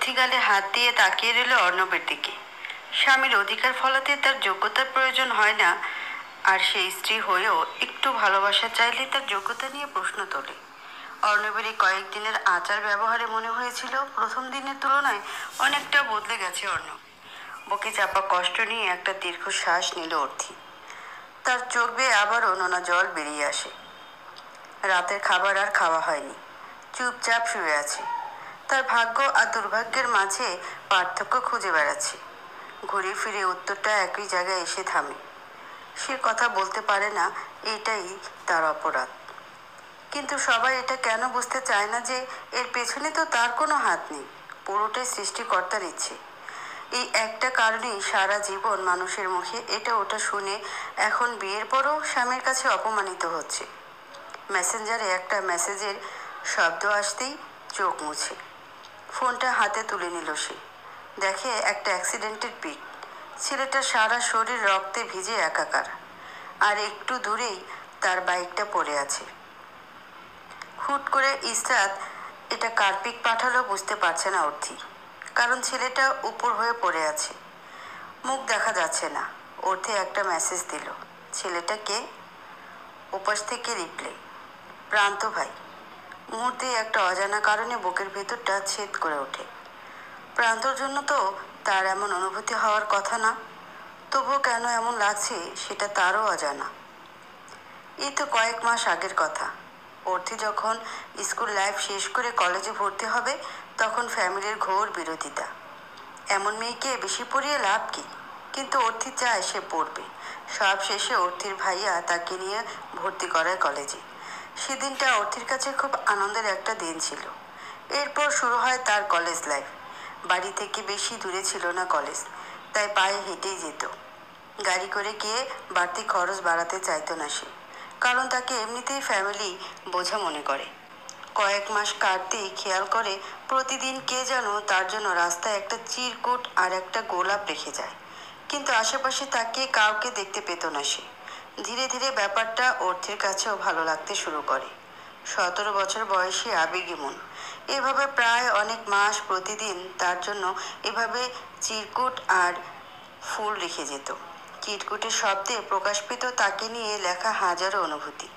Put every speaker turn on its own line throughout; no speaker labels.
Worthy গালে হাত দিয়ে তাকিয়ে রইল অর্ণবের দিকে। স্বামীর অধিকার ফলাতে তার যোগ্যতার প্রয়োজন হয় না, আর সেই স্ত্রী হয়েও একটু ভালোবাসা চাইলে তার যোগ্যতা নিয়ে প্রশ্ন তোলে। অর্ণবের এই কয়েকদিনের আচার ব্যবহারে মনে হয়েছিল প্রথম দিনের তুলনায় অনেকটা বদলে গেছে অর্ণব। বুকে চাপা কষ্ট নিয়ে একটা দীর্ঘশ্বাস নিল অর্থি। তার চোখ বেয়ে আবারও নোনা জল বেরিয়ে আসে। রাতের খাবার আর খাওয়া হয়নি, চুপচাপ শুয়ে আছে। তার ভাগ্য আর দুর্ভাগ্যের মাঝে পার্থক্য খুঁজে বেড়াচ্ছে। ঘুরে ফিরে উত্তরটা একই জায়গায় এসে থামে। সে কথা বলতে পারে না, এটাই তার অপরাধ। কিন্তু সবাই এটা কেন বুঝতে চায় না যে এর পেছনে তো তার কোনো হাত নেই, পুরোটাই সৃষ্টিকর্তার ইচ্ছে। এই একটা কারণেই সারা জীবন মানুষের মুখে এটা ওটা শুনে এখন বিয়ের পরও স্বামীর কাছে অপমানিত হচ্ছে। মেসেঞ্জারে একটা মেসেজের শব্দ আসতেই চোখ মুছে ফোনটা হাতে তুলে নিল সে। দেখে একটা অ্যাক্সিডেন্টের পিক। ছেলেটা সারা শরীর রক্তে ভিজে একাকার, আর একটু দূরেই তার বাইকটা পড়ে আছে। হুট করে ইসরাত এটা কার পিক পাঠালো বুঝতে পারছে না অর্থি, কারণ ছেলেটা উপর হয়ে পড়ে আছে, মুখ দেখা যাচ্ছে না। অর্থে একটা মেসেজ দিল। ছেলেটা কে? উপাস থেকে রিপ্লাই, প্রান্ত ভাই। মুহূর্তে একটা অজানা কারণে বুকের ভেতরটা ছেদ করে ওঠে। প্রান্তর জন্য তো তার এমন অনুভূতি হওয়ার কথা না, তবুও কেন এমন লাগছে সেটা তারও অজানা। এই তো কয়েক মাস আগের কথা। অর্থি যখন স্কুল লাইফ শেষ করে কলেজে ভর্তি হবে, তখন ফ্যামিলির ঘোর বিরোধিতা। এমন মেয়েকে বেশি পড়িয়ে লাভ কি? কিন্তু অর্থি চায় সে পড়বে। সব শেষে অর্থির ভাইয়া তাকে নিয়ে ভর্তি করায় কলেজে। সেদিনটা অর্থির কাছে খুব আনন্দের একটা দিন ছিল। এরপর শুরু হয় তার কলেজ লাইফ। বাড়ি থেকে বেশি দূরে ছিল না কলেজ, তাই পায়ে হেঁটেই যেত। গাড়ি করে গিয়ে বাড়তি খরচ বাড়াতে চাইতো না সে, কারণ তাকে এমনিতেই ফ্যামিলি বোঝা মনে করে। কয়েক মাস কাটতেই খেয়াল করে প্রতিদিন কে যেন তার জন্য রাস্তায় একটা চিরকুট আর একটা গোলাপ রেখে যায়, কিন্তু আশেপাশে তাকে কাউকে দেখতে পেত না সে। ধীরে ধীরে ব্যাপারটা অর্থের কাছেও ভালো লাগতে শুরু করে। 17 বছর বয়সী আবেগী মন। এভাবে প্রায় অনেক মাস প্রতিদিন তার জন্য এভাবে চিরকুট আর ফুল রেখে যেত। চিরকুটের শব্দে প্রকাশ পেত তাকে নিয়ে লেখা হাজারো অনুভূতি।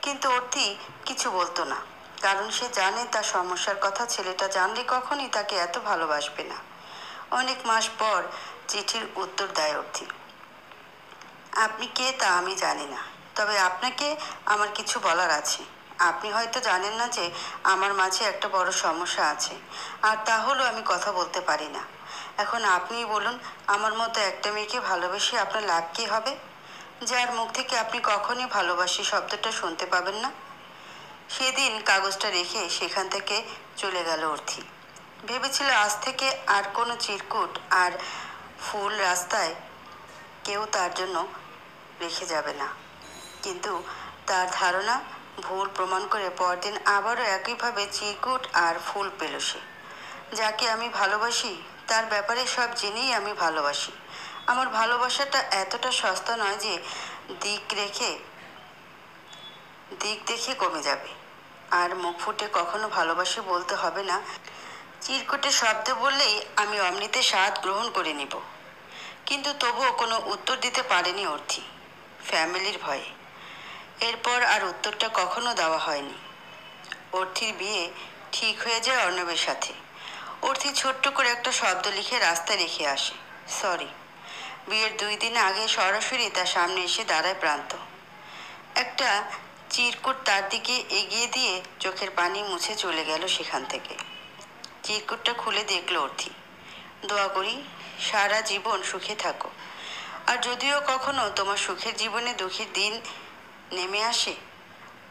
কিন্তু অর্থি কিছু বলতো না, কারণ সে জানে তার সমস্যার কথা ছেলেটা জানলে কখনই তাকে এত ভালোবাসবে না। অনেক মাস পর চিঠির উত্তর দেয় অর্থি। আপনি কে তা আমি জানি না, তবে আপনাকে আমার কিছু বলার আছে। আপনি হয়তো জানেন না যে আমার মাঝে একটা বড় সমস্যা আছে, আর তা হলো আমি কথা বলতে পারি না। এখন আপনিই বলুন, আমার মতো একটা মেয়েকে ভালোবেসে আপনার লাভ কী হবে, যার মুখ থেকে আপনি কখনই ভালোবাসি শব্দটা শুনতে পাবেন না? সেদিন কাগজটা রেখে সেখান থেকে চলে গেল অর্থি। ভেবেছিল আজ থেকে আর কোনো চিরকুট আর ফুল রাস্তায় কেউ তার জন্য রেখে যাবে না। কিন্তু তার ধারণা ভুল প্রমাণ করে পরদিন আবারও একইভাবে চিরকুট আর ফুল পেল সে। যাকে আমি ভালোবাসি তার ব্যাপারে সব জেনেই আমি ভালোবাসি। আমার ভালোবাসাটা এতটা সস্তা নয় যে দিক দেখে কমে যাবে। আর মুখ ফুটে কখনো ভালোবাসি বলতে হবে না। চিরকুটের শব্দ বললেই আমি অমৃতে স্বাদ গ্রহণ করে নিব। কিন্তু তবুও কোনো উত্তর দিতে পারেনি অর্থি, ফ্যামিলির ভয়ে। এরপর আর উত্তরটা কখনো দেওয়া হয়নি। অর্থির বিয়ে ঠিক হয়ে যায় অর্ণবের সাথে। অর্থি ছোট্ট করে একটা শব্দ লিখে রাস্তায় রেখে আসে, সরি। বিয়ের 2 দিন আগে সরাসরি তার সামনে এসে দাঁড়ায় প্রান্ত। একটা চিরকুট তার দিকে এগিয়ে দিয়ে চোখের পানি মুছে চলে গেল সেখান থেকে। চিরকুটটা খুলে দেখল অর্থি। দোয়া করি সারা জীবন সুখে থাকো, আর যদিও কখনো তোমার সুখের জীবনে দুঃখের দিন নেমে আসে,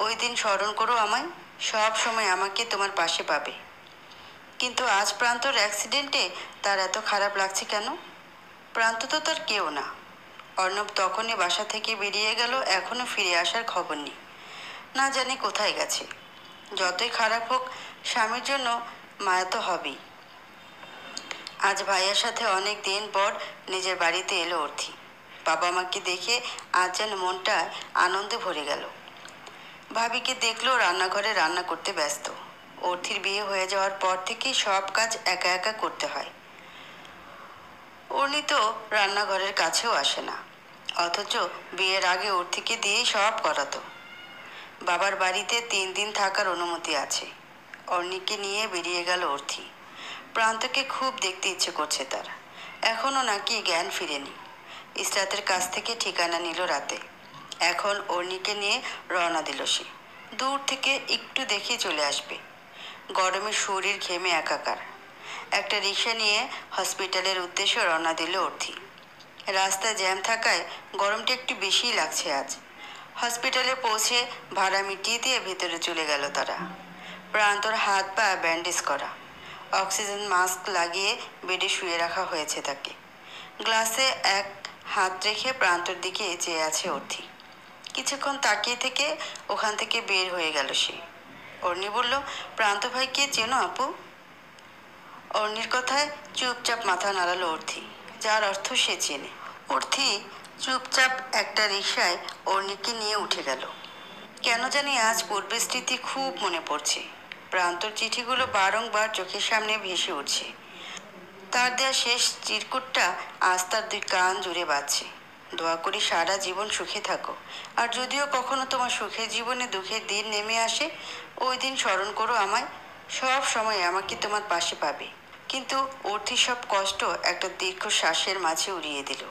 ওই দিন স্মরণ করো আমায়, সব সময় আমাকে তোমার পাশে পাবে। কিন্তু আজ প্রান্তর অ্যাক্সিডেন্টে তার এত খারাপ লাগছে কেন? প্রান্ত তো তার কেউ না। অর্ণব তখনই বাসা থেকে বেরিয়ে গেল, এখনো ফিরে আসার খবর নেই। না জানি কোথায় গেছে। যতই খারাপ হোক স্বামীর জন্য মায়া তো হবেই। আজ ভাইয়ার সাথে অনেক দিন পর নিজের বাড়িতে এলো অর্থি। বাবা মাকে দেখে আজ যেন মনটা আনন্দে ভরে গেল। ভাবিকে দেখলো রান্নাঘরে রান্না করতে ব্যস্ত। অর্থির বিয়ে হয়ে যাওয়ার পর থেকেই সব কাজ একা একা করতে হয়। অর্ণি তো রান্নাঘরের কাছেও আসে না, অথচ বিয়ের আগে অর্থিকে দিয়েই সব করাতো। বাবার বাড়িতে 3 দিন থাকার অনুমতি আছে। অর্ণিকে নিয়ে বেরিয়ে গেল অর্থি। প্রান্তকে খুব দেখতে ইচ্ছে করছে তার। এখনও নাকি জ্ঞান ফিরেনি। ইসরাতের কাছ থেকে ঠিকানা নিল রাতে। এখন অর্ণিকে নিয়ে রওনা দিল সে। দূর থেকে একটু দেখে চলে আসবে। গরমে শরীর ঘেমে একাকার। একটা রিক্সা নিয়ে হসপিটালের উদ্দেশ্যে রওনা দিল অর্থি। রাস্তায় জ্যাম থাকায় গরমটা একটু বেশিই লাগছে আজ। হসপিটালে পৌঁছে ভাড়া মিটিয়ে দিয়ে ভেতরে চলে গেল তারা। প্রান্তর হাত পা ব্যান্ডেজ করা, অক্সিজেন মাস্ক লাগিয়ে বেডে শুয়ে রাখা হয়েছে তাকে। গ্লাসে এক হাত রেখে প্রান্তর দিকে চেয়ে আছে অর্থি। কিছুক্ষণ তাকিয়ে থেকে ওখান থেকে বের হয়ে গেল সে। অর্ণি বলল, প্রান্ত ভাইকে চেনো আপু? অর্ণির কথায় চুপচাপ মাথা নাড়ালো অর্থি, যার অর্থ সে চেনে। অর্থি চুপচাপ একটা রিকশায় অর্ণিকে নিয়ে উঠে গেল। কেন জানি আজ পূর্বের স্মৃতি খুব মনে পড়ছে। প্রান্তর চিঠিগুলো বারংবার চোখের সামনে ভেসে উঠছে। তার দেয়া শেষ চিরকুটটা আজ তার 2 কান জুড়ে বাজছে। দোয়া করি সারা জীবন সুখে থাকো। আর যদিও কখনো তোমার সুখের জীবনে দুঃখের দিন নেমে আসে, ওই দিন স্মরণ করো আমায়। সব সময় আমাকে তোমার পাশে পাবে। কিন্তু অর্থির সব কষ্ট একটা দীর্ঘশ্বাসের মাঝে উড়িয়ে দিল।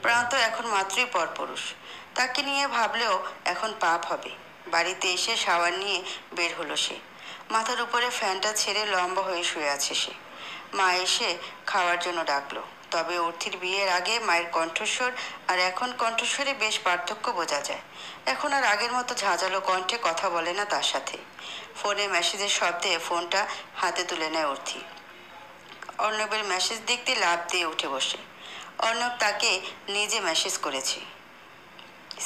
প্রান্ত এখন মাত্রই পরপুরুষ। তাকে নিয়ে ভাবলেও এখন পাপ হবে। বাড়িতে এসে শাওয়ার নিয়ে বের হলো সে। মাথার উপরে ফ্যানটা ছেড়ে লম্বা হয়ে শুয়ে আছে সে। মা এসে খাওয়ার জন্য ডাকলো। তবে অর্থির বিয়ের আগে মায়ের কণ্ঠস্বর আর এখন কণ্ঠস্বরে বেশ পার্থক্য বোঝা যায়। এখন আর আগের মতো ঝাঁঝালো কণ্ঠে কথা বলে না তার সাথে। ফোনে মেসেজের শব্দে ফোনটা হাতে তুলে নেয় অর্থি। অর্ণবের মেসেজ দেখতে লাফ দিয়ে উঠে বসে। অর্ণব তাকে নিজে মেসেজ করেছে।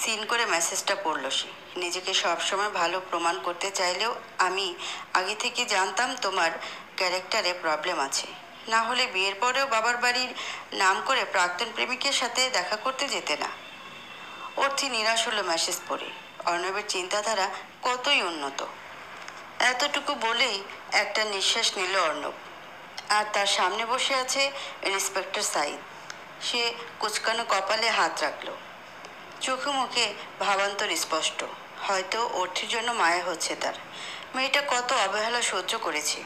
সিন করে মেসেজটা পড়ল সে। নিজেকে সবসময় ভালো প্রমাণ করতে চাইলেও আমি আগে থেকে জানতাম তোমার ক্যারেক্টারে প্রবলেম আছে। না হলে বিয়ের পরেও বাবার বাড়ির নাম করে প্রাক্তন প্রেমিকের সাথে দেখা করতে যেতে না। অর্থি নিরাশ হলো মেসেজ পড়ে। অর্ণবের চিন্তাধারা কতই উন্নত। এতটুকু বলেই একটা নিঃশ্বাস নিল অর্ণব। আর তার সামনে বসে আছে ইন্সপেক্টর সাইদ। সে কুচকানো কপালে হাত রাখলো। চোখে মুখে ভাবান্তর স্পষ্ট। হয়তো অর্থের জন্য মায়া হচ্ছে তার। মেয়েটা কত অবহেলা সহ্য করেছে।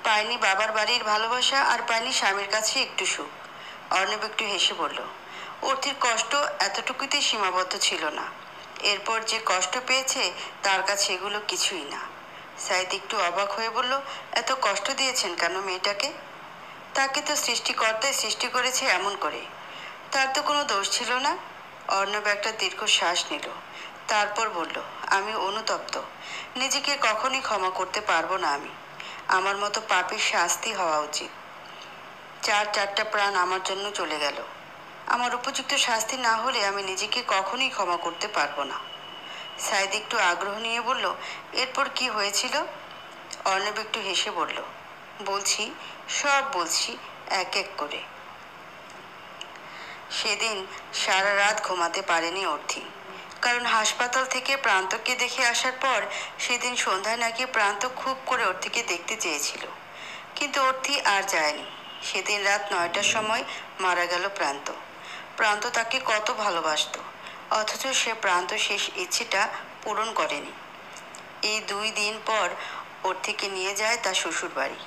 পায়নি বাবার বাড়ির ভালোবাসা, আর পায়নি স্বামীর কাছে একটু সুখ। অর্ণব একটু হেসে বলল, অর্থের কষ্ট এতটুকুতে সীমাবদ্ধ ছিল না। এরপর যে কষ্ট পেয়েছে তার কাছে এগুলো কিছুই না। সাইদ একটু অবাক হয়ে বলল, এত কষ্ট দিয়েছেন কেন মেয়েটাকে? তাকে তো সৃষ্টিকর্তাই সৃষ্টি করেছে এমন করে। তার তো কোনো দোষ ছিল না। অর্ণব একটা দীর্ঘ শ্বাস নিল। তারপর বলল, আমি অনুতপ্ত। নিজেকে কখনই ক্ষমা করতে পারবো না আমি। আমার মতো পাপীর শাস্তি হওয়া উচিত। 4টা প্রাণ আমার জন্য চলে গেল। আমার উপযুক্ত শাস্তি না হলে আমি নিজেকে কখনই ক্ষমা করতে পারবো না। সাইদ একটু আগ্রহ নিয়ে বলল, এরপর কি হয়েছিল? অর্ণব একটু হেসে বলল, বলছি, সব বলছি এক এক করে। সেদিন সারা রাত ঘুমাতে পারেনি অর্থি। কারণ হাসপাতাল থেকে প্রান্তকে দেখে আসার পর সেদিন সন্ধ্যায় নাকি প্রান্ত খুব করে অর্থিকে দেখতে চেয়েছিল। কিন্তু অর্থি আর যায়নি। সেদিন রাত 9টার সময় মারা গেল প্রান্ত। প্রান্ত তাকে কত ভালোবাসত, অথচ সে প্রান্ত শেষ ইচ্ছেটা পূরণ করেনি। এই 2 দিন পর অর্থিকে নিয়ে যায় তার শ্বশুর বাড়ি।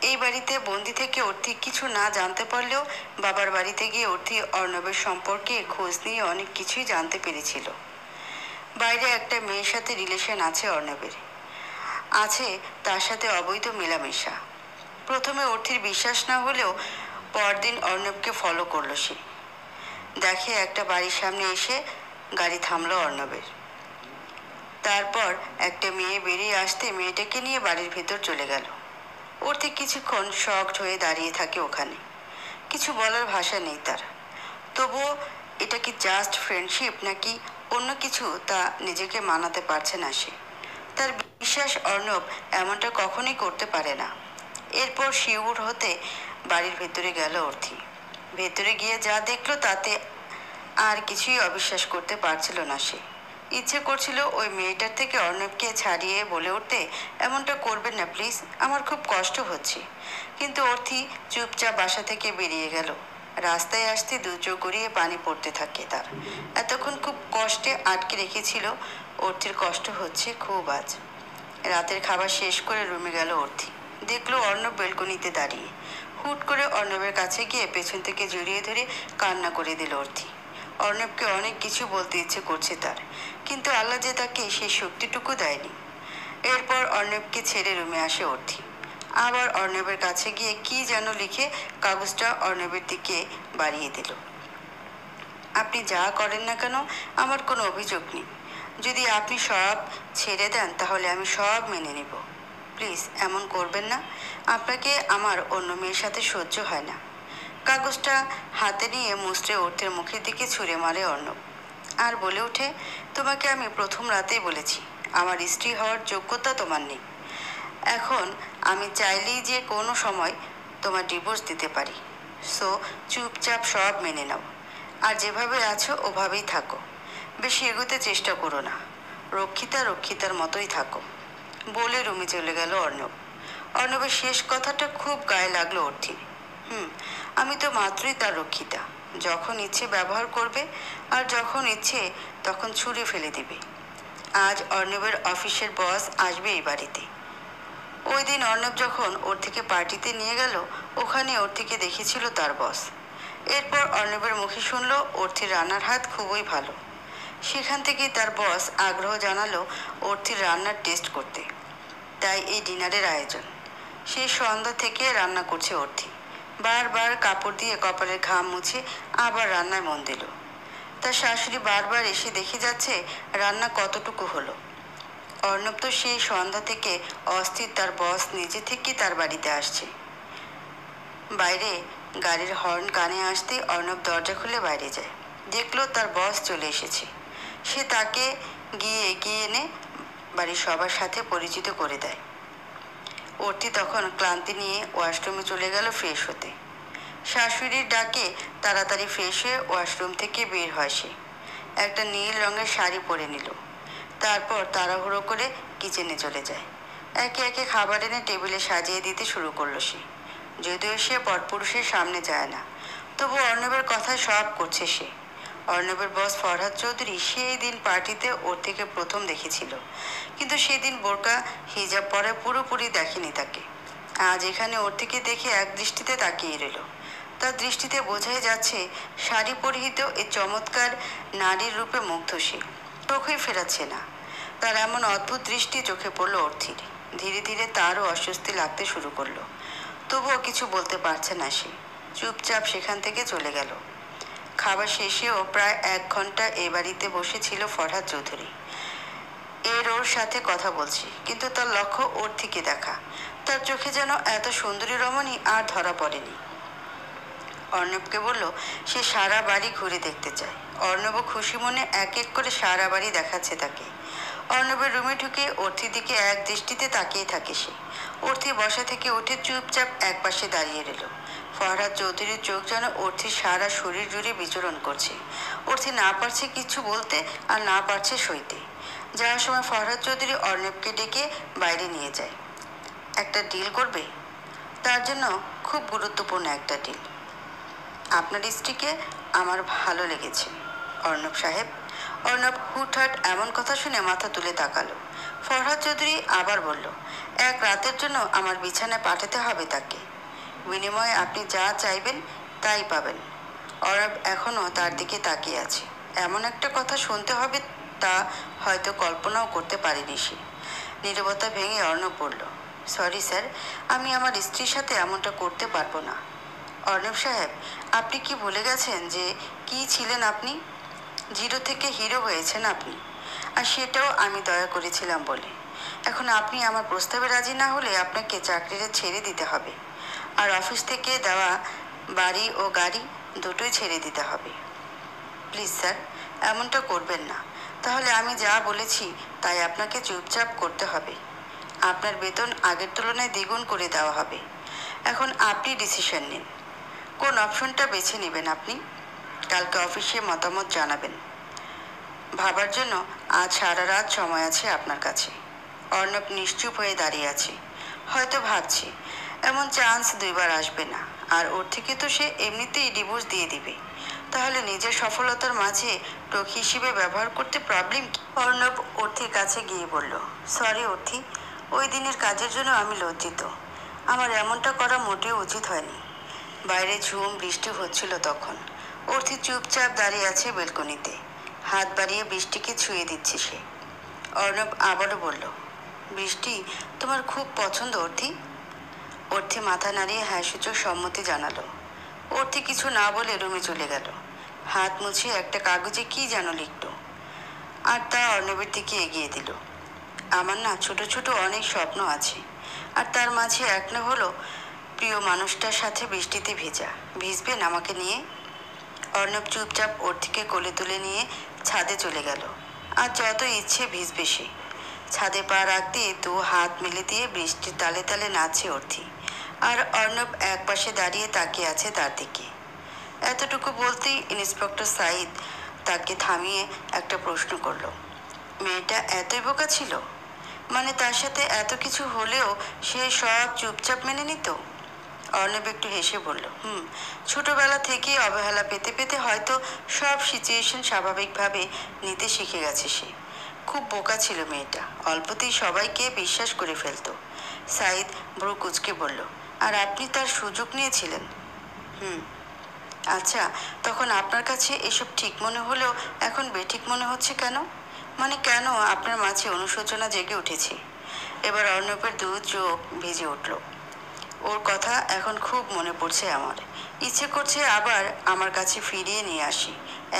এই বাড়িতে বন্দি থেকে অর্থি কিছু না জানতে পারলেও বাবার বাড়িতে গিয়ে অর্থি অর্ণবের সম্পর্কে খোঁজ নিয়ে অনেক কিছুই জানতে পেরেছিল। বাইরে একটা মেয়ের সাথে রিলেশন আছে অর্ণবের। আছে তার সাথে অবৈধ মেলামেশা। প্রথমে অর্থির বিশ্বাস না হলেও পরদিন অর্ণবকে ফলো করলো সে। দেখে একটা বাড়ির সামনে এসে গাড়ি থামলো অর্ণবের। তারপর একটা মেয়ে বেরিয়ে আসতে মেয়েটাকে নিয়ে বাড়ির ভেতর চলে গেল। অর্থি কিছুক্ষণ শকড হয়ে দাঁড়িয়ে থাকে ওখানে। কিছু বলার ভাষা নেই তার। তবুও এটা কি জাস্ট ফ্রেন্ডশিপ নাকি অন্য কিছু তা নিজেকে মানাতে পারছে না সে। তার বিশ্বাস অর্ণব এমনটা কখনোই করতে পারে না। এরপর শিউর হতে বাড়ির ভেতরে গেল অর্থি। ভেতরে গিয়ে যা দেখলো তাতে আর কিছুই অবিশ্বাস করতে পারছিল না সে। ইচ্ছে করছিল ওই মেয়েটার থেকে অর্ণবকে ছাড়িয়ে বলে উঠতে, এমনটা করবেন না প্লিজ, আমার খুব কষ্ট হচ্ছে। কিন্তু অর্থি চুপচাপ বাসা থেকে বেরিয়ে গেল। রাস্তায় আসতে দু চোখ গড়িয়ে পানি পড়তে থাকে তার। এতক্ষণ খুব কষ্টে আটকে রেখেছিল। অর্থির কষ্ট হচ্ছে খুব আজ। রাতের খাবার শেষ করে রুমে গেল অর্থি। দেখলো অর্ণব বেলকনিতে দাঁড়িয়ে। হুট করে অর্ণবের কাছে গিয়ে পেছন থেকে জড়িয়ে ধরে কান্না করে দিল অর্থি। অর্ণবকে অনেক কিছু বলতে ইচ্ছে করছে তার, কিন্তু আল্লাহ যে তাকে সেই শক্তিটুকু দেয়নি। এরপর অর্ণবকে ছেড়ে রুমে আসে অর্থি। আবার অর্ণবের কাছে গিয়ে কি যেন লিখে কাগজটা অর্ণবের দিকে বাড়িয়ে দিল। আপনি যা করেন না কেন আমার কোনো অভিযোগ নেই। যদি আপনি সব ছেড়ে দেন তাহলে আমি সব মেনে নেব। প্লিজ এমন করবেন না, আপনাকে আমার অন্য মেয়ের সাথে সহ্য হয় না। কাগজটা হাতে নিয়ে মুচড়ে অর্থের মুখের দিকে ছুঁড়ে মারে অর্ণব। আর বলে ওঠে, তোমাকে আমি প্রথম রাতেই বলেছি আমার স্ত্রী হওয়ার যোগ্যতা তোমার নেই। এখন আমি চাইলেই যে কোনো সময় তোমার ডিভোর্স দিতে পারি। সো চুপচাপ সব মেনে নাও, আর যেভাবে আছো ওভাবেই থাকো। বেশি এগোতে চেষ্টা করো না, রক্ষিতার মতোই থাকো। বলে রুমে চলে গেল অর্ণব। অর্ণবের শেষ কথাটা খুব গায়ে লাগলো অর্থির। আমি তো মাত্রই তার রক্ষিতা। যখন ইচ্ছে ব্যবহার করবে, আর যখন ইচ্ছে তখন ছুঁড়ে ফেলে দিবে। আজ অর্ণবের অফিসের বস আসবে এই বাড়িতে। ওই দিন অর্ণব যখন ওর থেকে পার্টিতে নিয়ে গেল, ওখানে ওর থেকে দেখেছিল তার বস। এরপর অর্ণবের মুখে শুনল অর্থির রান্নার হাত খুবই ভালো। সেখান থেকেই তার বস আগ্রহ জানালো অর্থির রান্নার টেস্ট করতে। তাই এই ডিনারের আয়োজন। সেই সন্ধ্যা থেকে রান্না করছে অর্থি। বারবার কাপড় দিয়ে কপালের ঘাম মুছে আবার রান্নায় মন দিল। তার শাশুড়ি বারবার এসে দেখে যাচ্ছে রান্না কতটুকু হলো। অর্ণব তো সেই সন্ধ্যা থেকে অস্থির, তার বস নিজে থেকেই তার বাড়িতে আসছে। বাইরে গাড়ির হর্ন কানে আসতে অর্ণব দরজা খুলে বাইরে যায়। দেখলো তার বস চলে এসেছে। সে তাকে গিয়ে এগিয়ে এনে বাড়ির সবার সাথে পরিচিত করে দেয়। অর্থি তখন ক্লান্তি নিয়ে ওয়াশরুমে চলে গেল ফ্রেশ হতে। শাশুড়ির ডাকে তাড়াতাড়ি ফ্রেশ হয়ে ওয়াশরুম থেকে বের হয় সে। একটা নীল রঙের শাড়ি পরে নিল। তারপর তাড়াহুড়ো করে কিচেনে চলে যায়। একে একে খাবার এনে টেবিলে সাজিয়ে দিতে শুরু করলো সে। যদিও সে পরপুরুষের সামনে যায় না, তবু অর্ণবের কথায় সব করছে সে। অর্ণবের বস ফরহাদ চৌধুরী সেই দিন পার্টিতে ওর থেকে প্রথম দেখেছিল, কিন্তু সেদিন বোরকা হিজাব পরে পুরোপুরি দেখেনি তাকে। আজ এখানে ওর থেকে দেখে এক দৃষ্টিতে তাকিয়ে রইল। তার দৃষ্টিতে বোঝাই যাচ্ছে শাড়ি পরিহিত এই চমৎকার নারীর রূপে মুগ্ধ সে। চোখই ফেরাচ্ছে না। তার এমন অদ্ভুত দৃষ্টি চোখে পড়ল অর্থির। ধীরে ধীরে তারও অস্বস্তি লাগতে শুরু করলো। তবুও কিছু বলতে পারছে না সে। চুপচাপ সেখান থেকে চলে গেল। খাবার শেষেও প্রায় 1 ঘন্টা এ বাড়িতে বসেছিল ফরহাদ চৌধুরী। ওর সাথে কথা বলছে, কিন্তু তার লক্ষ্য ওর থেকে দেখা। তার চোখে যেন এত সুন্দরী রমণী আর ধরা পড়েনি। অর্ণবকে বলল সে সারা বাড়ি ঘুরে দেখতে চায়। অর্ণবও খুশি মনে এক এক করে সারা বাড়ি দেখাচ্ছে তাকে। অর্ণবের রুমে ঢুকে অর্থির দিকে এক দৃষ্টিতে তাকিয়ে থাকে সে। অর্থি বসা থেকে উঠে চুপচাপ এক পাশে দাঁড়িয়ে রইল। ফরহাদ চৌধুরীর চোখ যেন অর্থির সারা শরীর জুড়ে বিচরণ করছে। অর্থি না পারছে কিছু বলতে, আর না পারছে সইতে। যাওয়ার সময় ফরহাদ চৌধুরী অর্ণবকে ডেকে বাইরে নিয়ে যায়। একটা ডিল করবে? তার জন্য খুব গুরুত্বপূর্ণ একটা ডিল। আপনার স্ত্রীকে আমার ভালো লেগেছে অর্ণব সাহেব। অর্ণব হুটহাট এমন কথা শুনে মাথা তুলে তাকালো। ফরহাদ চৌধুরী আবার বলল, 1 রাতের জন্য আমার বিছানায় পাঠাতে হবে তাকে। বিনিময়ে আপনি যা চাইবেন তাই পাবেন। অর্ণব এখনও তার দিকে তাকিয়ে আছে। এমন একটা কথা শুনতে হবে তা হয়তো কল্পনাও করতে পারেনি সে। নীরবতা ভেঙে অর্ণব বলল, সরি স্যার, আমি আমার স্ত্রীর সাথে এমনটা করতে পারবো না। অর্ণব সাহেব, আপনি কি ভুলে গেছেন যে কি ছিলেন আপনি? 0 থেকে হিরো হয়েছেন আপনি, আর সেটাও আমি দয়া করেছিলাম বলে। এখন আপনি আমার প্রস্তাবে রাজি না হলে আপনাকে চাকরিটা ছেড়ে দিতে হবে, আর অফিস থেকে দেওয়া বাড়ি ও গাড়ি দুটোই ছেড়ে দিতে হবে। প্লিজ স্যার, এমনটা করবেন না। তাহলে আমি যা বলেছি তাই আপনাকে চুপচাপ করতে হবে। আপনার বেতন আগের তুলনায় দ্বিগুণ করে দেওয়া হবে। এখন আপনি ডিসিশন নিন, কোন অপশনটা বেছে নেবেন আপনি। কালকে অফিসে মতামত জানাবেন। ভাবার জন্য আজ সারা রাত সময় আছে আপনার কাছে। অর্ণব নিশ্চুপ হয়ে দাঁড়িয়ে আছে। হয়তো ভাবছে এমন চান্স দুইবার আসবে না, আর ওর থেকে তো সে এমনিতেই ডিভোর্স দিয়ে দিবে। তাহলে নিজের সফলতার মাঝে টোক হিসেবে ব্যবহার করতে প্রবলেম কি? অর্ণব অর্থির কাছে গিয়ে বলল, সরি অর্থি, ওই দিনের কাজের জন্য আমি লজ্জিত। আমার এমনটা করা মোটেও উচিত হয়নি। বাইরে ঝুম বৃষ্টি হচ্ছিল তখন। অর্থি চুপচাপ দাঁড়িয়ে আছে বেলকনিতে, হাত বাড়িয়ে বৃষ্টিকে ছুঁয়ে দিচ্ছে সে। অর্ণব আবারও বলল, বৃষ্টি তোমার খুব পছন্দ অর্থি? অর্থি মাথা নাড়িয়ে হ্যাঁ সূচক সম্মতি জানালো। অর্থি কিছু না বলে রুমে চলে গেল। হাত মুছিয়ে একটা কাগজে কি যেন লিখল, আর তা অর্ণবের দিকে এগিয়ে দিল। আমার না ছোট ছোট অনেক স্বপ্ন আছে, আর তার মাঝে একটা হলো প্রিয় মানুষটার সাথে বৃষ্টিতে ভেজা। ভিজবেন আমাকে নিয়ে? অর্ণব চুপচাপ অর্থিকে কোলে তুলে নিয়ে ছাদে চলে গেল। আর যত ইচ্ছে ভিজবে সে। ছাদে পা রাখতে দু হাত মিলে দিয়ে বৃষ্টির তালে তালে নাচছে অর্থি, আর অর্ণব এক পাশে দাঁড়িয়ে তাকিয়ে আছে তার দিকে। এতটুকু বলতেই ইন্সপেক্টর সাঈদ তাকে থামিয়ে একটা প্রশ্ন করল, মেয়েটা এতই বোকা ছিল? মানে তার সাথে এত কিছু হলেও সে সব চুপচাপ মেনে নিত? অর্ণব একটু হেসে বলল, ছোটবেলা থেকেই অবহেলা পেতে পেতে হয়তো সব সিচুয়েশন স্বাভাবিকভাবে নিতে শিখে গেছে সে। খুব বোকা ছিল মেয়েটা, অল্পতেই সবাইকে বিশ্বাস করে ফেলতো। সাঈদ ভ্রু কুঁচকে বলল, আর আপনি তার সুযোগ নিয়েছিলেন? হুম। আচ্ছা, তখন আপনার কাছে এসব ঠিক মনে হলেও এখন বেঠিক মনে হচ্ছে কেন? মানে কেন আপনার মাঝে অনুশোচনা জেগে উঠেছে? এবার অর্ণবের দু চোখ ভিজে উঠল। ওর কথা এখন খুব মনে পড়ছে আমার। ইচ্ছে করছে আবার আমার কাছে ফিরিয়ে নিয়ে আসি।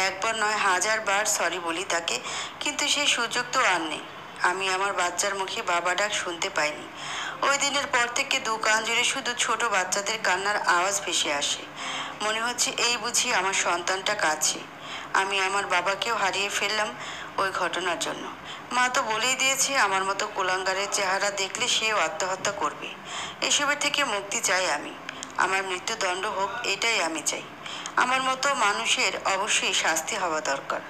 একবার নয় হাজার বার সরি বলি তাকে, কিন্তু সেই সুযোগ তো আর নেই। আমি আমার বাচ্চার মুখে বাবা ডাক শুনতে পাইনি। ওই দিনের পর থেকে দু কান জুড়ে শুধু ছোট বাচ্চাদের কান্নার আওয়াজ ভেসে আসে। মনে হচ্ছে এই বুঝি আমার সন্তানটা কাছে। আমি আমার বাবাকেও হারিয়ে ফেললাম ওই ঘটনার জন্য। মা তো বলেই দিয়েছে আমার মতো কুলাঙ্গারের চেহারা দেখলে সেও আত্মহত্যা করবে। এসবের থেকে মুক্তি চাই আমি। আমার মৃত্যুদণ্ড হোক, এটাই আমি চাই। আমার মতো মানুষের অবশ্যই শাস্তি হওয়া দরকার।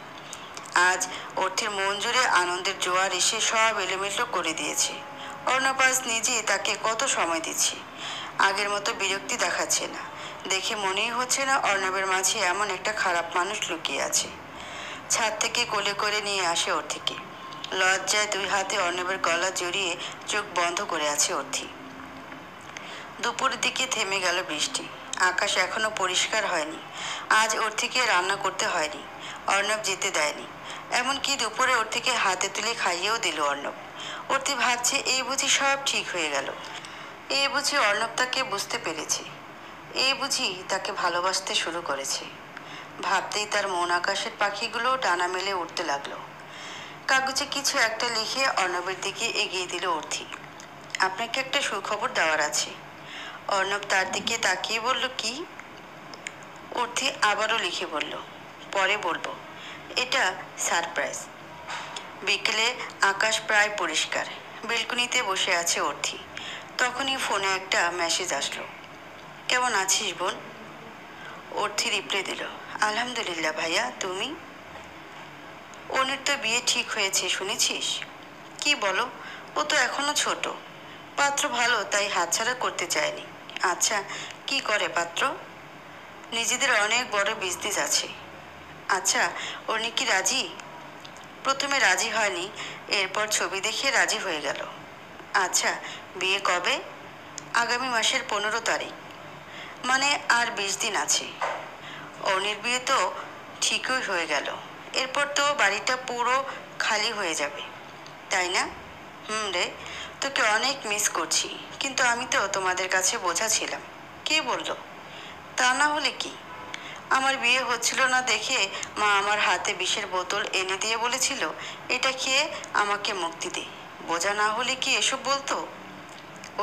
আজ অর্থের মন জুড়ে আনন্দের জোয়ার এসে সব এলোমেলো করে দিয়েছে। অর্ণব আজ নিজে তাকে কত সময় দিচ্ছে। আগের মতো বিরক্তি দেখাচ্ছে না। দেখে মনেই হচ্ছে না অর্ণবের মাঝে এমন একটা খারাপ মানুষ লুকিয়ে আছে। ছাদ থেকে কোলে করে নিয়ে আসে অর্থিকে। লজ্জায় দুই হাতে অর্ণবের গলা জড়িয়ে চোখ বন্ধ করে আছে অর্থি। দুপুরের দিকে থেমে গেল বৃষ্টি। আকাশ এখনো পরিষ্কার হয়নি। আজ অর্থিকে রান্না করতে হয়নি, অর্ণব যেতে দেয়নি। এমনকি দুপুরে অর্থিকে হাতে তুলে খাইয়েও দিল অর্ণব। অর্থি ভাবছে এই বুঝি সব ঠিক হয়ে গেল। এই বুঝি অর্ণব তাকে বুঝতে পেরেছে। এই বুঝি তাকে ভালোবাসতে শুরু করেছে। ভাবতেই তার মন আকাশের পাখিগুলো ডানা মেলে উঠতে লাগলো। কাগজে কিছু একটা লিখে অর্ণবের দিকে এগিয়ে দিল অর্থি। আপনাকে একটা সুখবর দেওয়ার আছে। অর্ণব তার দিকে তাকিয়ে বলল, কি? অর্থি আবারও লিখে বলল, পরে বলবো, এটা সারপ্রাইজ। বিকেলে আকাশ প্রায় পরিষ্কার। বেলকনিতে বসে আছে অর্থি। তখনই ফোনে একটা মেসেজ আসলো, কেমন আছিস বোন? অর্থি রিপ্লাই দিল, আলহামদুলিল্লাহ ভাইয়া, তুমি? অনির তো বিয়ে ঠিক হয়েছে শুনেছিস? কি বলো? ও তো এখনো ছোট। পাত্র ভালো, তাই হাতছাড়া করতে চায়নি। আচ্ছা, কি করে পাত্র? নিজেদের অনেক বড় বিজনেস আছে। আচ্ছা, উনি কি রাজি? প্রথমে রাজি হয়নি, এরপর ছবি দেখে রাজি হয়ে গেল। আচ্ছা, বিয়ে কবে? আগামী মাসের 15 তারিখ। মানে আর 20 দিন আছে। অনির বিয়ে তো ঠিকই হয়ে গেল। এরপর তো বাড়িটা পুরো খালি হয়ে যাবে, তাই না? রে, তোকে অনেক মিস করছি, কিন্তু আমি তো তোমাদের কাছে বোঝা ছিলাম। কে বললো? তা না হলে কি? আমার বিয়ে হচ্ছিল না দেখে মা আমার হাতে বিষের বোতল এনে দিয়ে বলেছিল, এটা খেয়ে আমাকে মুক্তি দে। বোঝা না হলে কি এসব বলতো?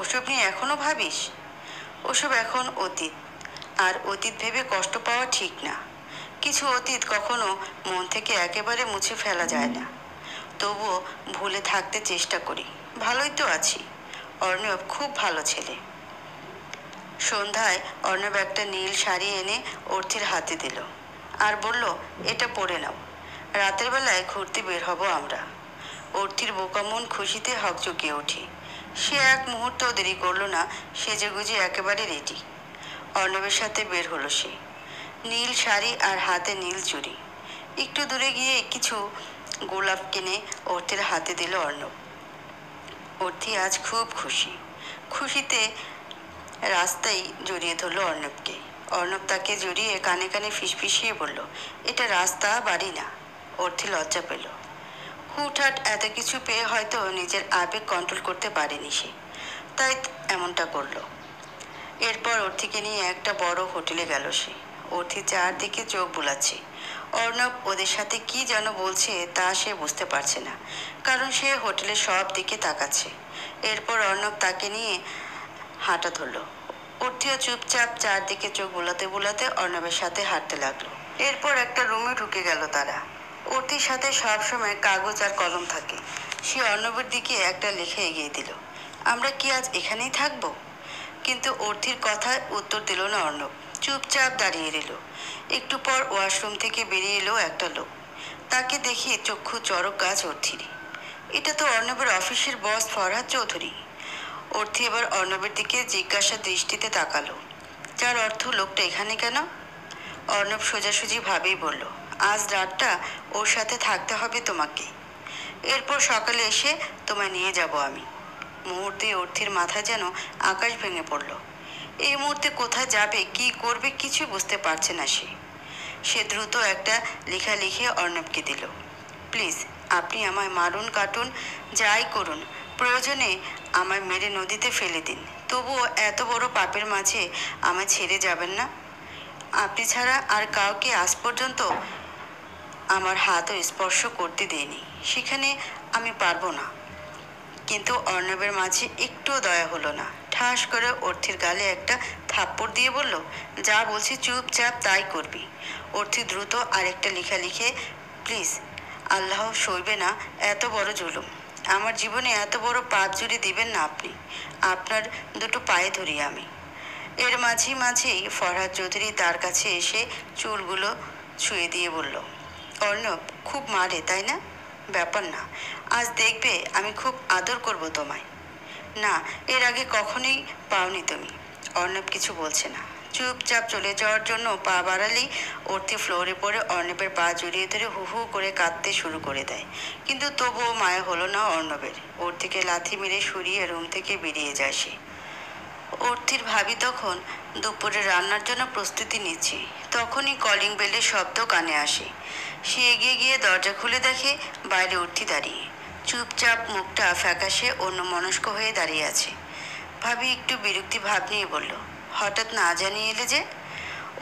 ওসব নিয়ে এখনো ভাবিস? ওসব এখন অতীত, আর অতীত ভেবে কষ্ট পাওয়া ঠিক না। কিছু অতীত কখনো মন থেকে একেবারে মুছে ফেলা যায় না। তবুও ভুলে থাকতে চেষ্টা করি। ভালোই তো আছি। অর্ণব খুব ভালো ছেলে। সন্ধ্যায় অর্ণব একটা নীল শাড়ি এনে অর্থির হাতে দিল, আর বলল, এটা পরে নাও। রাতের বেলায় ঘুরতে বের হব আমরা। অর্থির বোকা মন খুশিতে হকচকিয়ে ওঠে। সে এক মুহূর্ত দেরি করলো না, সেজেগুজে একেবারে রেডি। অর্ণবের সাথে বের হলো সে। নীল শাড়ি আর হাতে নীল চুড়ি। একটু দূরে গিয়ে কিছু গোলাপ কিনে অর্থের হাতে দিল অর্ণব। অর্থি আজ খুব খুশি। খুশিতে রাস্তায় জড়িয়ে ধরলো অর্ণবকে। অর্ণব তাকে জড়িয়ে কানে কানে ফিসফিসিয়ে বলল, এটা রাস্তা, বাড়ি না। অর্থি লজ্জা পেল। হুটহাট এত কিছু পেয়ে হয়তো নিজের আবেগ কন্ট্রোল করতে পারেনি সে, তাই এমনটা করলো। এরপর অর্থিকে নিয়ে একটা বড় হোটেলে গেল সে। অর্থি চারদিকে চোখ বুলাচ্ছে। অর্ণব ওদের সাথে কি যেন বলছে তা সে বুঝতে পারছে না, কারণ সে হোটেলের সব দিকে তাকাচ্ছে। এরপর অর্ণব তাকে নিয়ে হাঁটা ধরলো। অর্থিও চুপচাপ চারদিকে চোখ বুলাতে বুলাতে অর্ণবের সাথে হাঁটতে লাগলো। এরপর একটা রুমে ঢুকে গেল তারা। অর্থির সাথে সবসময় কাগজ আর কলম থাকে। সে অর্ণবের দিকে একটা লেখা এগিয়ে দিল, আমরা কি আজ এখানেই থাকবো? কিন্তু অর্থির কথায় উত্তর দিল না অর্ণব। চুপচাপ দাঁড়িয়ে রইল। একটু পর ওয়াশরুম থেকে বেরিয়ে এলো একটা লোক। তাকে দেখে চক্ষু চড়ক গাছ অর্থির। এটা তো অর্ণবের অফিসের বস ফরহাদ চৌধুরী। অর্থি এবার অর্ণবের দিকে জিজ্ঞাসা দৃষ্টিতে তাকালো, যার অর্থ লোকটা এখানে কেন? অর্ণব সোজাসুজি ভাবেই বলল, আজ রাতটা ওর সাথে থাকতে হবে তোমাকে। এরপর সকালে এসে তোমায় নিয়ে যাব আমি। মুহূর্তে অর্থির মাথা যেন আকাশ ভেঙে পড়ল। এই মুহূর্তে কোথায় যাবে, কি করবে কিছু বুঝতে পারছে না সে। সে দ্রুত একটা লেখা লিখে অর্ণবকে দিল, প্লিজ আপনি আমায় মারুন, কাটুন, যাই করুন, প্রয়োজনে আমায় মেরে নদীতে ফেলে দিন, তবুও এত বড় পাপের মাঝে আমায় ছেড়ে যাবেন না। আপনি ছাড়া আর কাউকে আজ পর্যন্ত আমার হাতও স্পর্শ করতে দেয়নি, সেখানে আমি পারবো না। কিন্তু অর্ণবের মাঝে একটুও দয়া হলো না। ঠাস করে অর্থির গালে একটা থাপ্পড় দিয়ে বলল, যা বলছি চুপচাপ তাই করবি। অর্থি দ্রুত আরেকটা লেখা লিখে, প্লিজ আল্লাহ সইবে না এত বড় জুলুম। আমার জীবনে এত বড় পাপ জুড়ে দিবেন না আপনি। আপনার দুটো পায়ে ধরি আমি। এর মাঝেই ফরহাদ চৌধুরী তার কাছে এসে চুলগুলো ছুঁয়ে দিয়ে বলল, অর্ণব খুব মারে তাই না? ব্যাপার না, আজ দেখবে আমি খুব আদর করব তোমায়। না, এর আগে কখনোই পাওনি তুমি। অর্ণব কিছু বলছে না। চুপচাপ চলে যাওয়ার জন্য পা বাড়ালেই অর্থি ফ্লোরে পড়ে অর্ণবের পা জড়িয়ে ধরে হু হু করে কাঁদতে শুরু করে দেয়। কিন্তু তবুও মায়া হলো না অর্ণবের। অর্থিকে লাথি মেরে সরিয়ে রুম থেকে বেরিয়ে যায় সে। অর্থির ভাবি তখন দুপুরে রান্নার জন্য প্রস্তুতি নিচ্ছে। তখনই কলিং বেলের শব্দ কানে আসে। সে এগিয়ে গিয়ে দরজা খুলে দেখে বাইরে অর্থি দাঁড়িয়ে, চুপচাপ, মুখটা ফ্যাকাশে অন্যমনস্ক হয়ে দাঁড়িয়ে আছে। ভাবি একটু বিরক্তি ভাব নিয়ে বলল, হঠাৎ না জানিয়ে এলে যে?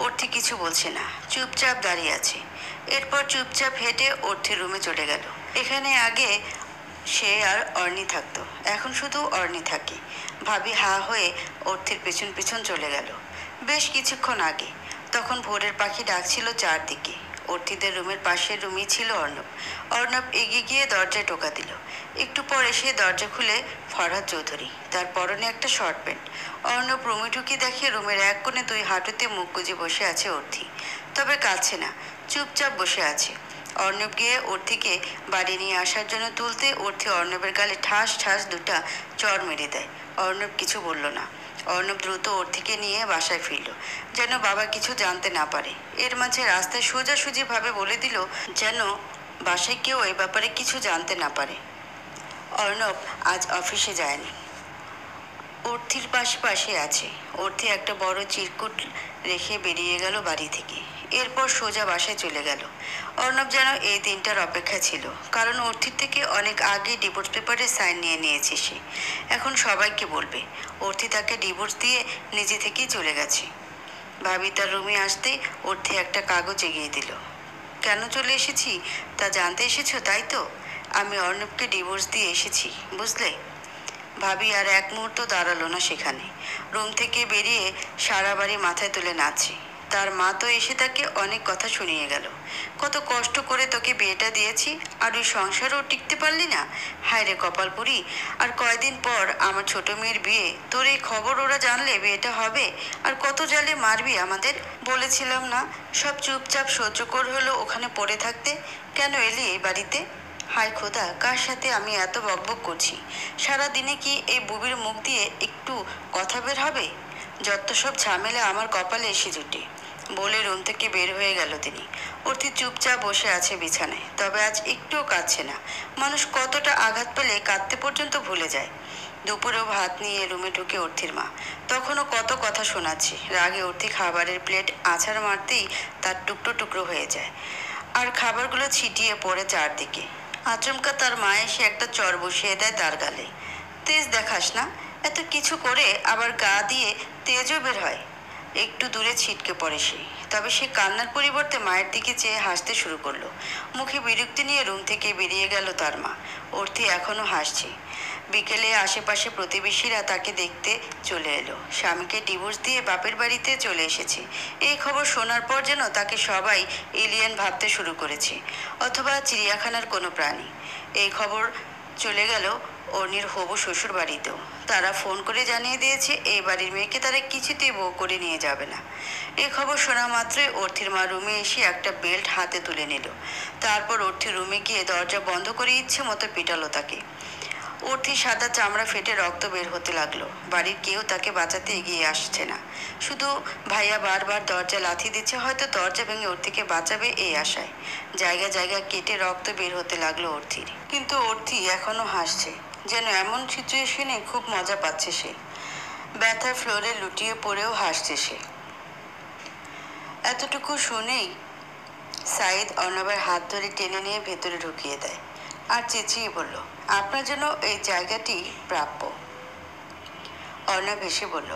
অর্থি কিছু বলছে না, চুপচাপ দাঁড়িয়ে আছে। এরপর চুপচাপ হেঁটে অর্থির রুমে চলে গেল। এখানে আগে সে আর অর্ণি থাকতো, এখন শুধু অর্ণি থাকে। ভাবি হা হয়ে অর্থের পেছন পেছন চলে গেল। বেশ কিছুক্ষণ আগে, তখন ভোরের পাখি ডাকছিল চারদিকে। অর্থিদের রুমের পাশের রুমই ছিল অর্ণব। অর্ণব এগিয়ে গিয়ে দরজায় টোকা দিল। একটু পর এসে দরজা খুলে ফরহাদ চৌধুরী, তার পরনে একটা শর্ট প্যান্ট। অর্ণব রুমে ঢুকে দেখে রুমের এক কোণে দুই হাঁটুতে মুখ গুজে বসে আছে অর্থি, তবে কাঁদছে না, চুপচাপ বসে আছে। অর্ণব গিয়ে অর্থিকে বাড়ি নিয়ে আসার জন্য তুলতে অর্থি অর্ণবের গালে ঠাস ঠাস দুটা চড় মেরে দেয়। অর্ণব কিছু বলল না। অর্ণব দ্রুত অর্থিকে নিয়ে বাসায় ফিরল, যেন বাবা কিছু জানতে না পারে। এর মাঝে রাস্তায় সোজাসুজিভাবে বলে দিল, যেন বাসায় কেউ এই ব্যাপারে কিছু জানতে না পারে। অর্ণব আজ অফিসে যায়নি, অর্থির পাশে আছে। অর্থি একটা বড় চিরকুট রেখে বেরিয়ে গেল বাড়ি থেকে। এরপর সোজা বাসায় চলে গেল। অর্ণব যেন এই দিনটার অপেক্ষা ছিল, কারণ অর্থির থেকে অনেক আগে ডিভোর্স পেপারে সাইন নিয়ে নিয়েছে সে। এখন সবাইকে বলবে অর্থি তাকে ডিভোর্স দিয়ে নিজে থেকেই চলে গেছে। ভাবি তার রুমে আসতেই অর্থি একটা কাগজ এগিয়ে দিল। কেন চলে এসেছি তা জানতে এসেছো তাই তো? আমি অর্ণবকে ডিভোর্স দিয়ে এসেছি, বুঝলে? ভাবি আর এক মুহূর্ত দাঁড়ালো না সেখানে। রুম থেকে বেরিয়ে সারা বাড়ি মাথায় তুলে নাচে। তার মা তো এসে তাকে অনেক কথা শুনিয়ে গেল। কত কষ্ট করে তোকে বিয়েটা দিয়েছি, আর ওই সংসারও টিকতে পারলি না। হায় রে কপালপুরি, আর কয়দিন পর আমার ছোট মেয়ের বিয়ে, তোর এই খবর ওরা জানলে বিয়েটা হবে, আর কত জালে মারবি আমাদের। বলেছিলাম না সব চুপচাপ সহ্য করে হলো ওখানে পড়ে থাকতে, কেন এলি এই বাড়িতে? হায় খোদা, কার সাথে আমি এত বকবক করছি? সারা দিনে কি এই বুবির মুখ দিয়ে একটু কথা বের হবে? যত সব ঝামেলা আমার কপালে এসে জুটে, বলে রুম থেকে বের হয়ে গেল তিনি। অর্থি চুপচাপ বসে আছে বিছানায়, তবে আজ একটুও কাঁদছে না। মানুষ কতটা আঘাত পেলে কাঁদতে পর্যন্ত ভুলে যায়। দুপুরেও ভাত নিয়ে রুমে ঢুকে অর্থির মা তখনও কত কথা শোনাচ্ছে। রাগে অর্থি খাবারের প্লেট আছাড় মারতেই তার টুকরো টুকরো হয়ে যায়, আর খাবারগুলো ছিটিয়ে পড়ে চারদিকে। আচমকা তার মা এসে একটা চর বসিয়ে দেয় তার গালে। তেজ দেখাস না, এত কিছু করে আবার গা দিয়ে তেজও বের হয়। একটু দূরে ছিটকে পড়ে সে, তবে সে কান্নার পরিবর্তে মায়ের দিকে চেয়ে হাসতে শুরু করলো। মুখে বিরক্তি নিয়ে রুম থেকে বেরিয়ে গেল তার মা। অর্থি এখনো হাসছে। বিকেলে আশেপাশে প্রতিবেশীরা তাকে দেখতে চলে এলো। স্বামীকে ডিভোর্স দিয়ে বাপের বাড়িতে চলে এসেছে এই খবর শোনার পর যেন তাকে সবাই এলিয়েন ভাবতে শুরু করেছে, অথবা চিড়িয়াখানার কোনো প্রাণী। এই খবর চলে গেল অর্ণির হবু শ্বশুর বাড়িতেও। তারা ফোন করে জানিয়ে দিয়েছে এই বাড়ির মেয়েকে তারা কিছুতেই বউ করে নিয়ে যাবে না। এই খবর শোনা মাত্রই অর্থির মা রুমে এসে একটা বেল্ট হাতে তুলে নিল। তারপর অর্থির রুমে গিয়ে দরজা বন্ধ করে ইচ্ছে মতো পিটালো তাকে। অর্থির সাদা চামড়া ফেটে রক্ত বের হতে লাগলো। বাড়ির কেউ তাকে বাঁচাতে এগিয়ে আসছে না, শুধু ভাইয়া বারবার দরজা লাথি দিচ্ছে, হয়তো দরজা ভেঙে অর্থিকে বাঁচাবে এই আশায়। জায়গা জায়গা কেটে রক্ত বের হতে লাগলো অর্থির, কিন্তু অর্থি এখনো হাসছে, যেন এমন সিচুয়েশনে খুব মজা পাচ্ছে সে। ব্যথার ফ্লোরে লুটিয়ে পড়েও হাসছে সে। এতটুকু শুনেই সাইদ অর্ণবের হাত ধরে টেনে নিয়ে ভেতরে ঢুকিয়ে দেয়, আর চেঁচিয়ে বলল, আপনার জন্য এই জায়গাটি প্রাপ্য। অর্ণব হেসে বলল,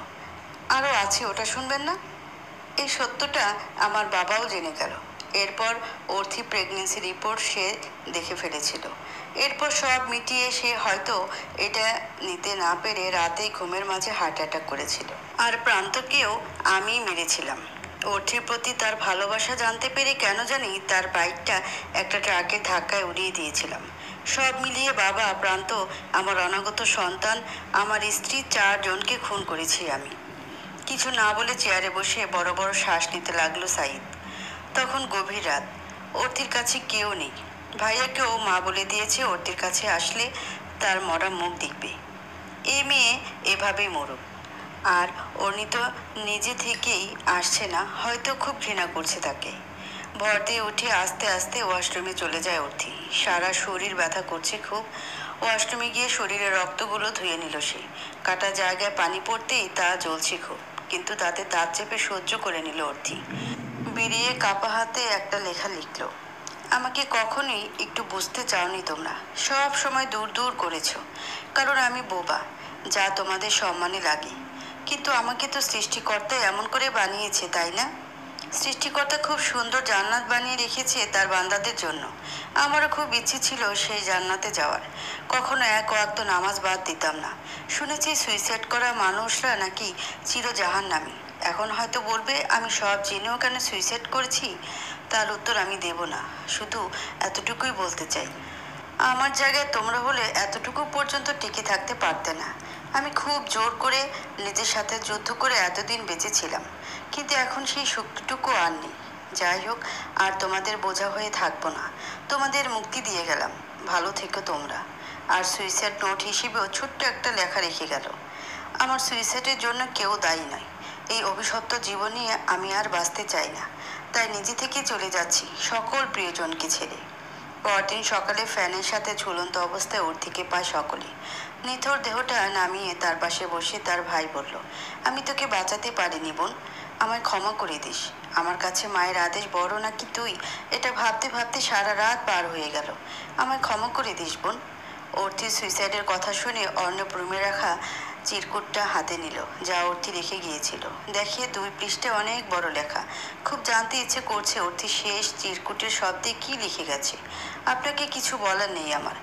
আরও আছে, ওটা শুনবেন না? এই সত্যটা আমার বাবাও জেনে গেল। এরপর অর্থি প্রেগনেন্সি রিপোর্ট সে দেখে ফেলেছিল। এরপর সব মিটিয়ে সে হয়তো এটা নিতে না পেরে রাতেই ঘুমের মাঝে হার্ট অ্যাটাক করেছিল। আর প্রান্তকেও আমি মেরেছিলাম। অর্থির প্রতি তার ভালোবাসা জানতে পেরে কেন জানি তার বাইকটা একটা ট্রাকের ধাক্কায় উড়িয়ে দিয়েছিলাম। সব মিলিয়ে বাবা, প্রান্ত, আমার অনাগত সন্তান, আমার স্ত্রী, 4 জনকে খুন করেছি আমি। কিছু না বলে চেয়ারে বসে বড় বড় শ্বাস নিতে লাগলো সাইদ। তখন গভীর রাত, অর্থির কাছে কেউ নেই। ভাইয়াকেও মা বলে দিয়েছে অর্থির কাছে আসলে তার মরা মুখ দেখবে। এ মেয়ে এভাবেই মরুক। আর অর্ণি তো নিজে থেকেই আসছে না, হয়তো খুব ঘৃণা করছে তাকে। ভর দিয়ে উঠে আস্তে আস্তে ওয়াশরুমে চলে যায় অর্থি। সারা শরীর ব্যথা করছে খুব। ওয়াশরুমে গিয়ে শরীরের রক্তগুলো ধুয়ে নিল সে। কাটা জায়গায় পানি পড়তেই তা জ্বলছে খুব, কিন্তু তাতে দাঁত চেপে সহ্য করে নিল অর্থি। বেরিয়ে কাপা হাতে একটা লেখা লিখল, আমাকে কখনোই একটু বুঝতে চাওনি তোমরা, সব সময় দূর দূর করেছ, কারণ আমি বোবা, যা তোমাদের সম্মানে লাগে। কিন্তু আমাকে তো সৃষ্টিকর্তা এমন করে বানিয়েছে, তাই না? সৃষ্টিকর্তা খুব সুন্দর জান্নাত বানিয়ে রেখেছে তার বান্দাদের জন্য। আমারও খুব ইচ্ছে ছিল সেই জান্নাতে যাওয়ার। কখনো এক ওয়াক্ত নামাজ বাদ দিতাম না। শুনেছি সুইসাইড করা মানুষরা নাকি চির জাহান্নামী। এখন হয়তো বলবে আমি সব জেনেও কেন সুইসাইড করেছি। তার উত্তর আমি দেব না, শুধু এতটুকুই বলতে চাই, আমার জায়গায় তোমরা হলে এতটুকু পর্যন্ত টিকে থাকতে পারতে না। আমি খুব জোর করে নিজের সাথে যুদ্ধ করে এতদিন বেঁচেছিলাম, কিন্তু এখন সেই শক্তিটুকু আর নেই। যাই হোক, আর তোমাদের বোঝা হয়ে থাকবো না, তোমাদের মুক্তি দিয়ে গেলাম, ভালো থেকো তোমরা। আর সুইসাইড নোট হিসেবেও ছোট্ট একটা লেখা রেখে গেল, আমার সুইসাইডের জন্য কেউ দায়ী নয়। এই অভিশপ্ত জীবন নিয়ে আমি আর বাঁচতে চাই না, তাই নিজে থেকে চলে যাচ্ছি সকল প্রিয়জনকে ছেড়ে। পরদিন সকালে ফ্যানের সাথে ঝুলন্ত অবস্থায় অর্থিকে পায় সকলে। নিথর দেহটা নামিয়ে তার পাশে বসে তার ভাই বলল, আমি তোকে বাঁচাতে পারিনি বোন, আমায় ক্ষমা করে দিস। আমার কাছে মায়ের আদেশ বড় নাকি তুই, এটা ভাবতে ভাবতে সারা রাত পার হয়ে গেল। আমায় ক্ষমা করে দিস বোন। অর্থির সুইসাইডের কথা শুনে অর্ণব রুমে রাখা চিরকুটটা হাতে নিল, যা অর্থি রেখে গিয়েছিল। দেখে 2 পৃষ্ঠে অনেক বড় লেখা। খুব জানতে ইচ্ছে করছে অর্থি শেষ চিরকুটের শব্দে কি লিখে গেছে। আপনাকে কিছু বলার নেই আমার,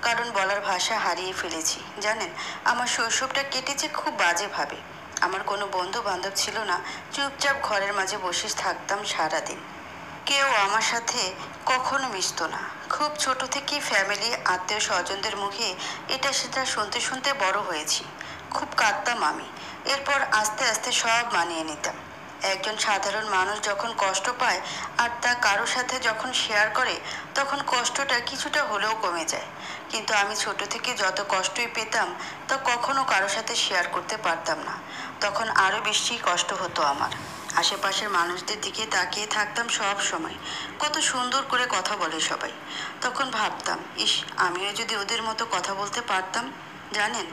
কারণ বলার ভাষা হারিয়ে ফেলেছি। জানেন, আমার শৈশবটা কেটেছে খুব বাজেভাবে। আমার কোনো বন্ধু বান্ধব ছিল না। চুপচাপ ঘরের মাঝে বসে থাকতাম সারাদিন। কেউ আমার সাথে কখনো মিশতো না। খুব ছোট থেকেই ফ্যামিলি, আত্মীয় স্বজনদের মুখে এটা সেটা শুনতে শুনতে বড় হয়েছি। খুব কাঁদতাম আমি। এরপর আস্তে আস্তে সব মানিয়ে নিতাম। একজন সাধারণ মানুষ যখন কষ্ট পায় আর তা কারো সাথে যখন শেয়ার করে, তখন কষ্টটা কিছুটা হলেও কমে যায়। কিন্তু আমি ছোট থেকে যত কষ্টই পেতাম তা কখনো কারো সাথে শেয়ার করতে পারতাম না। তখন আরো বেশি কষ্ট হতো আমার। আশেপাশের মানুষদের দিকে তাকিয়ে থাকতাম সব সময়। কত সুন্দর করে কথা বলে সবাই। তখন ভাবতাম, ইস, আমিও যদি ওদের মতো কথা বলতে পারতাম। জানেন,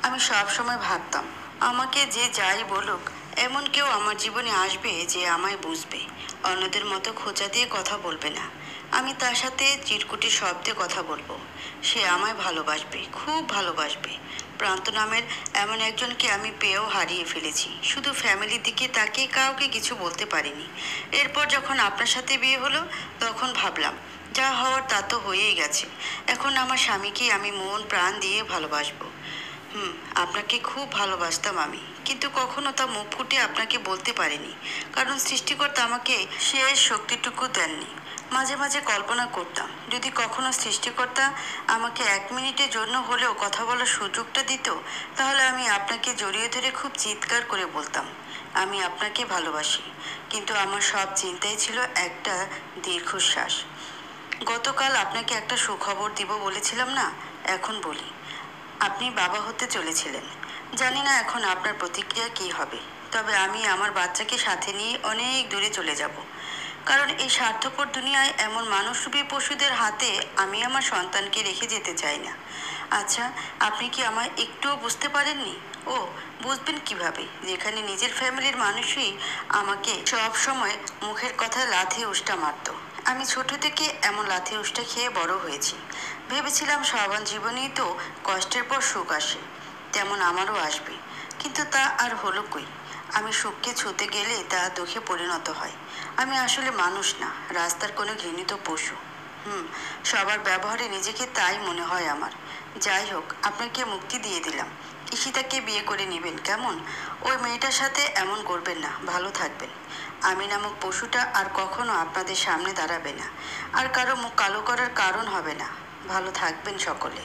আমি সব সময় ভাবতাম, আমাকে যে যাই বলুক, এমন কেউ আমার জীবনে আসবে যে আমায় বুঝবে, অন্যদের মতো খোঁচা দিয়ে কথা বলবে না। আমি তার সাথে চিরকুটি শব্দে কথা বলবো। সে আমায় ভালোবাসবে, খুব ভালোবাসবে। প্রান্ত নামের এমন একজনকে আমি পেয়েও হারিয়ে ফেলেছি। শুধু ফ্যামিলির দিকে তাকিয়ে কাউকে কিছু বলতে পারিনি। এরপর যখন আপনার সাথে বিয়ে হলো, তখন ভাবলাম, যা হওয়ার তা তো হয়েই গেছে। এখন আমার স্বামীকেই আমি মন প্রাণ দিয়ে ভালোবাসবো। আপনাকে খুব ভালোবাসতাম আমি, কিন্তু কখনো তা মুখ ফুটে আপনাকে বলতে পারিনি। কারণ সৃষ্টিকর্তা আমাকে শেষ শক্তিটুকু দেননি। মাঝে মাঝে কল্পনা করতাম, যদি কখনো সৃষ্টিকর্তা আমাকে 1 মিনিটের জন্য হলেও কথা বলার সুযোগটা দিত, তাহলে আমি আপনাকে জড়িয়ে ধরে খুব চিৎকার করে বলতাম, আমি আপনাকে ভালোবাসি। কিন্তু আমার সব চিন্তাই ছিল একটা দীর্ঘশ্বাস। গতকাল আপনাকে একটা সুখবর দিব বলেছিলাম না, এখন বলি। আপনি বাবা হতে চলেছিলেন। জানি না এখন আপনার প্রতিক্রিয়া কী হবে, তবে আমি আমার বাচ্চাকে সাথে নিয়ে অনেক দূরে চলে যাব। কারণ এই স্বার্থপর দুনিয়ায় এমন মানুষরূপী পশুদের হাতে আমি আমার সন্তানকে রেখে যেতে চাই না। আচ্ছা, আপনি কি আমায় একটুও বুঝতে পারেননি? ও, বুঝবেন কিভাবে, যেখানে নিজের ফ্যামিলির মানুষই আমাকে সব সময় মুখের কথায় লাথি উষ্টা মারত। আমি ছোট থেকে এমন লাথি উষ্টা খেয়ে বড় হয়েছি। ভেবেছিলাম সবার জীবনেই তো কষ্টের পর সুখ আসে, তেমন আমারও আসবে। কিন্তু তা আর হলো কই। আমি সুখকে ছুঁতে গেলে তা দুঃখে পরিণত হয়। আমি আসলে মানুষ না, রাস্তার কোনো ঘৃণিত পশু। সবার ব্যবহারে নিজেকে তাই মনে হয় আমার। যাই হোক, আপনাকে মুক্তি দিয়ে দিলাম। ঈশিতাকে বিয়ে করে নেবেন কেমন? ওই মেয়েটার সাথে এমন করবেন না, ভালো থাকবেন। আমি নামক পশুটা আর কখনো আপনাদের সামনে দাঁড়াবে না, আর কারো মুখ কালো করার কারণ হবে না। ভালো থাকবেন সকলে।